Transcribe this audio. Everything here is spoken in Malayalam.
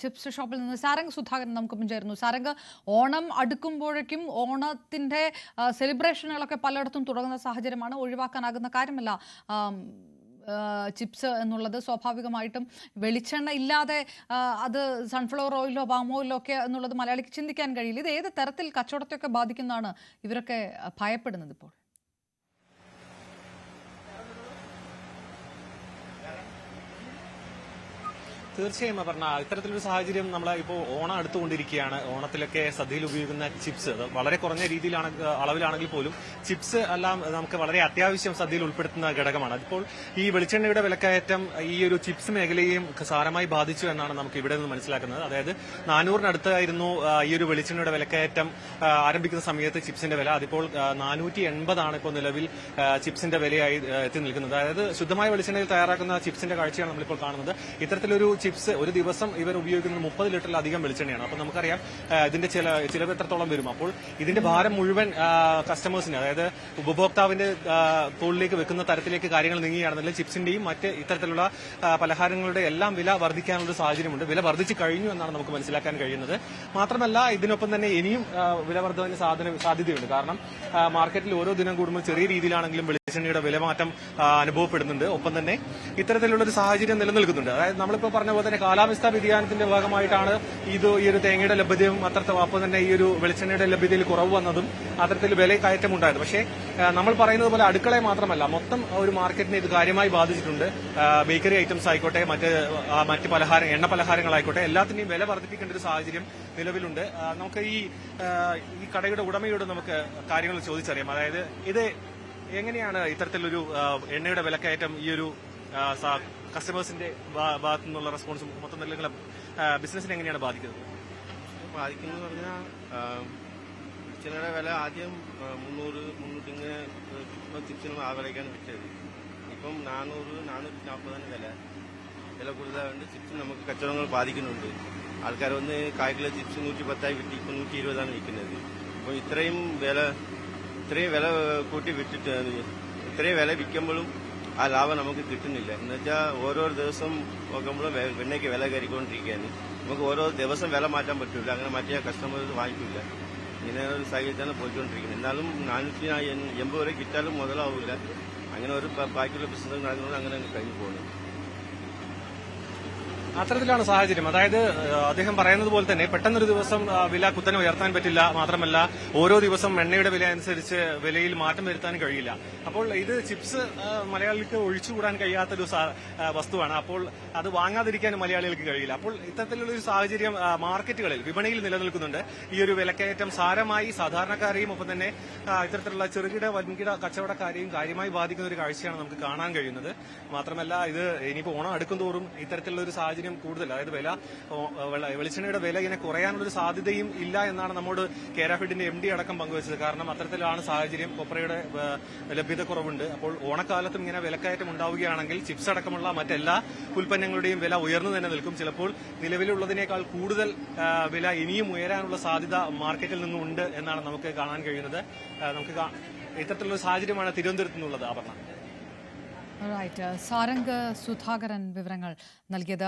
ചിപ്സ് ഷോപ്പിൽ നിന്ന് സാരംഗ് സുധാകരൻ നമുക്കൊപ്പം ചേരുന്നു. സാരംഗ്, ഓണം അടുക്കുമ്പോഴേക്കും ഓണത്തിന്റെ സെലിബ്രേഷനുകളൊക്കെ പലയിടത്തും തുടങ്ങുന്ന സാഹചര്യമാണ്. ഒഴിവാക്കാനാകുന്ന കാര്യമല്ല ചിപ്സ് എന്നുള്ളത്. സ്വാഭാവികമായിട്ടും വെളിച്ചെണ്ണ ഇല്ലാതെ അത് സൺഫ്ലവർ ഓയിലോ പാം ഓയിലോ ഒക്കെ എന്നുള്ളത് മലയാളിക്ക് ചിന്തിക്കാൻ കഴിയില്ല. ഇത് ഏത് തരത്തിൽ കച്ചവടത്തെയൊക്കെ ബാധിക്കുന്നതാണ് ഇവരൊക്കെ ഭയപ്പെടുന്നത് ഇപ്പോൾ? തീർച്ചയായും പറഞ്ഞ ഇത്തരത്തിലൊരു സാഹചര്യം നമ്മൾ ഇപ്പോൾ ഓണം അടുത്തുകൊണ്ടിരിക്കുകയാണ്. ഓണത്തിലൊക്കെ സദ്യയിൽ ഉപയോഗിക്കുന്ന ചിപ്സ് വളരെ കുറഞ്ഞ രീതിയിലാണ് അളവിലാണെങ്കിൽ പോലും ചിപ്സ് എല്ലാം നമുക്ക് വളരെ അത്യാവശ്യം സദ്യയിൽ ഉൾപ്പെടുത്തുന്ന ഘടകമാണ്. അതിപ്പോൾ ഈ വെളിച്ചെണ്ണയുടെ വിലക്കയറ്റം ഈ ഒരു ചിപ്സ് മേഖലയെയും സാരമായി ബാധിച്ചു എന്നാണ് നമുക്ക് ഇവിടെ നിന്ന് മനസ്സിലാക്കുന്നത്. അതായത് 400-നടുത്തായിരുന്നു ഈ ഒരു വെളിച്ചെണ്ണയുടെ വിലക്കയറ്റം ആരംഭിക്കുന്ന സമയത്ത് ചിപ്സിന്റെ വില. അതിപ്പോൾ 480 ഇപ്പോൾ നിലവിൽ ചിപ്സിന്റെ വിലയായി എത്തി നിൽക്കുന്നത്. അതായത് ശുദ്ധമായ വെളിച്ചെണ്ണയിൽ തയ്യാറാക്കുന്ന ചിപ്സിന്റെ കാഴ്ചയാണ് നമ്മളിപ്പോൾ കാണുന്നത്. ഇത്തരത്തിലൊരു ചിപ്സ് ഒരു ദിവസം ഇവർ ഉപയോഗിക്കുന്നത് 30 ലിറ്ററിലധികം വെളിച്ചെണ്ണയാണ്. അപ്പോൾ നമുക്കറിയാം ഇതിന്റെ ചിലവ് എത്രത്തോളം വരും. അപ്പോൾ ഇതിന്റെ ഭാരം മുഴുവൻ കസ്റ്റമേഴ്സിന്, അതായത് ഉപഭോക്താവിന്റെ തോളിലേക്ക് വെക്കുന്ന തരത്തിലേക്ക് കാര്യങ്ങൾ നീങ്ങുകയാണെന്നുണ്ടെങ്കിൽ ചിപ്സിന്റെയും മറ്റ് ഇത്തരത്തിലുള്ള പലഹാരങ്ങളുടെ എല്ലാം വില വർദ്ധിക്കാനുള്ള സാഹചര്യമുണ്ട്. വില വർദ്ധിച്ചു കഴിഞ്ഞു എന്നാണ് നമുക്ക് മനസ്സിലാക്കാൻ കഴിയുന്നത്. മാത്രമല്ല ഇതിനൊപ്പം തന്നെ ഇനിയും വില വർദ്ധനവിന് സാധ്യതയുണ്ട്. കാരണം മാർക്കറ്റിൽ ഓരോ ദിനം കൂടുമ്പോൾ ചെറിയ രീതിയിലാണെങ്കിലും വെളിച്ചെണ്ണയുടെ വിലമാറ്റം അനുഭവപ്പെടുന്നുണ്ട്. ഒപ്പം തന്നെ ഇത്തരത്തിലുള്ള ഒരു സാഹചര്യം നിലനിൽക്കുന്നുണ്ട്. അതായത് നമ്മളിപ്പോൾ പറഞ്ഞ പോലെ തന്നെ കാലാവസ്ഥാ വ്യതിയാനത്തിന്റെ ഭാഗമായിട്ടാണ് ഈ ഒരു തേങ്ങയുടെ ലഭ്യതയും ഒപ്പം തന്നെ ഈ ഒരു വെളിച്ചെണ്ണയുടെ ലഭ്യതയിൽ കുറവ് വന്നതും അത്തരത്തിൽ വില കയറ്റം ഉണ്ടായത്. പക്ഷേ നമ്മൾ പറയുന്നത് പോലെ അടുക്കളയെ മാത്രമല്ല മൊത്തം ഒരു മാർക്കറ്റിനെ ഇത് കാര്യമായി ബാധിച്ചിട്ടുണ്ട്. ബേക്കറി ഐറ്റംസ് ആയിക്കോട്ടെ, മറ്റ് എണ്ണ പലഹാരങ്ങളായിക്കോട്ടെ, എല്ലാത്തിന്റെയും വില വർദ്ധിപ്പിക്കേണ്ട ഒരു സാഹചര്യം നിലവിലുണ്ട്. നമുക്ക് ഈ കടയുടെ ഉടമയോട് നമുക്ക് കാര്യങ്ങൾ ചോദിച്ചറിയാം. അതായത് ഇത് എങ്ങനെയാണ് ഇത്തരത്തിലൊരു എണ്ണയുടെ വിലക്കയറ്റം ഈ ഒരു കസ്റ്റമേഴ്സിന്റെ ഭാഗത്തു നിന്നുള്ള റെസ്പോൺസും മൊത്തം നിലവിലെ ബിസിനസിനെ എങ്ങനെയാണ് ബാധിക്കുന്നത്? ബാധിക്കുന്നത് പറഞ്ഞാൽ ചിലരുടെ വില ആദ്യം 300, 300 ഇങ്ങനെ ചിപ്സിന് ആ വിലയ്ക്കാണ് വിറ്റത്. ഇപ്പം 400, 440 വില കൂടുതലായതുകൊണ്ട് ചിപ്സ് നമുക്ക് കച്ചവടങ്ങൾ ബാധിക്കുന്നുണ്ട്. ആൾക്കാർ വന്ന് കായ്ക്കിലോ ചിപ്സ് 110 വിറ്റ് ഇപ്പം 120 വിൽക്കുന്നത്. അപ്പോൾ ഇത്രയും വില കൂട്ടി വിറ്റിട്ട് ഇത്രയും വില വിൽക്കുമ്പോഴും ആ ലാഭം നമുക്ക് കിട്ടുന്നില്ല. എന്നുവെച്ചാൽ ഓരോ ദിവസം നോക്കുമ്പോഴും വെണ്ണയ്ക്ക് വില കയറിക്കൊണ്ടിരിക്കുകയാണ്. നമുക്ക് ഓരോ ദിവസം വില മാറ്റാൻ പറ്റില്ല. അങ്ങനെ മാറ്റിയാൽ കസ്റ്റമേഴ്സ് വാങ്ങിക്കില്ല. ഇങ്ങനെ ഒരു സാഹചര്യത്താണ് പോയിക്കൊണ്ടിരിക്കുന്നത്. എന്നാലും 480 വരെ കിട്ടാലും മുതലാവില്ല. അങ്ങനെ ഒരു ബാക്കിയുള്ള ബിസിനസ് നടക്കുന്നത് അങ്ങനെ കഴിഞ്ഞു പോകുന്നു. അത്തരത്തിലാണ് സാഹചര്യം. അതായത് അദ്ദേഹം പറയുന്നത് പോലെ തന്നെ പെട്ടെന്നൊരു ദിവസം വില കുത്തനെ ഉയർത്താൻ പറ്റില്ല. മാത്രമല്ല ഓരോ ദിവസം എണ്ണയുടെ വില അനുസരിച്ച് വിലയിൽ മാറ്റം വരുത്താനും കഴിയില്ല. അപ്പോൾ ഇത് ചിപ്സ് മലയാളികൾക്ക് ഒഴിച്ചുകൂടാൻ കഴിയാത്തൊരു വസ്തുവാണ്. അപ്പോൾ അത് വാങ്ങാതിരിക്കാനും മലയാളികൾക്ക് കഴിയില്ല. അപ്പോൾ ഇത്തരത്തിലുള്ളൊരു സാഹചര്യം മാർക്കറ്റുകളിൽ വിപണിയിൽ നിലനിൽക്കുന്നുണ്ട്. ഈ ഒരു വിലക്കയറ്റം സാരമായി സാധാരണക്കാരെയും ഒപ്പം തന്നെ ഇത്തരത്തിലുള്ള ചെറുകിട വൻകിട കച്ചവടക്കാരെയും കാര്യമായി ബാധിക്കുന്ന ഒരു കാഴ്ചയാണ് നമുക്ക് കാണാൻ കഴിയുന്നത്. മാത്രമല്ല ഇത് ഇനിയിപ്പോൾ ഓണം അടുക്കും തോറും ഇത്തരത്തിലുള്ള ഒരു സാഹചര്യം കൂടുതൽ, അതായത് വെളിച്ചെണ്ണയുടെ വില ഇങ്ങനെ കുറയാനുള്ളൊരു സാധ്യതയും ഇല്ല എന്നാണ് നമ്മോട് കേരാഫിഡിന്റെ MD അടക്കം പങ്കുവച്ചത്. കാരണം അത്തരത്തിലാണ് സാഹചര്യം. കൊപ്രയുടെ ലഭ്യത കുറവുണ്ട്. അപ്പോൾ ഓണക്കാലത്തും ഇങ്ങനെ വിലക്കയറ്റം ഉണ്ടാവുകയാണെങ്കിൽ ചിപ്സ് അടക്കമുള്ള മറ്റെല്ലാ ഉൽപ്പന്നങ്ങളുടെയും വില ഉയർന്നു തന്നെ നിൽക്കും. ചിലപ്പോൾ നിലവിലുള്ളതിനേക്കാൾ കൂടുതൽ വില ഇനിയും ഉയരാനുള്ള സാധ്യത മാർക്കറ്റിൽ നിന്നുണ്ട് എന്നാണ് നമുക്ക് കാണാൻ കഴിയുന്നത്. നമുക്ക് ഇത്തരത്തിലുള്ള സാഹചര്യമാണ് തിരുവനന്തപുരത്ത് നിന്നുള്ളത്. അപർണ. സാരംഗ് സുധാകരൻ വിവരങ്ങൾ നൽകിയത്.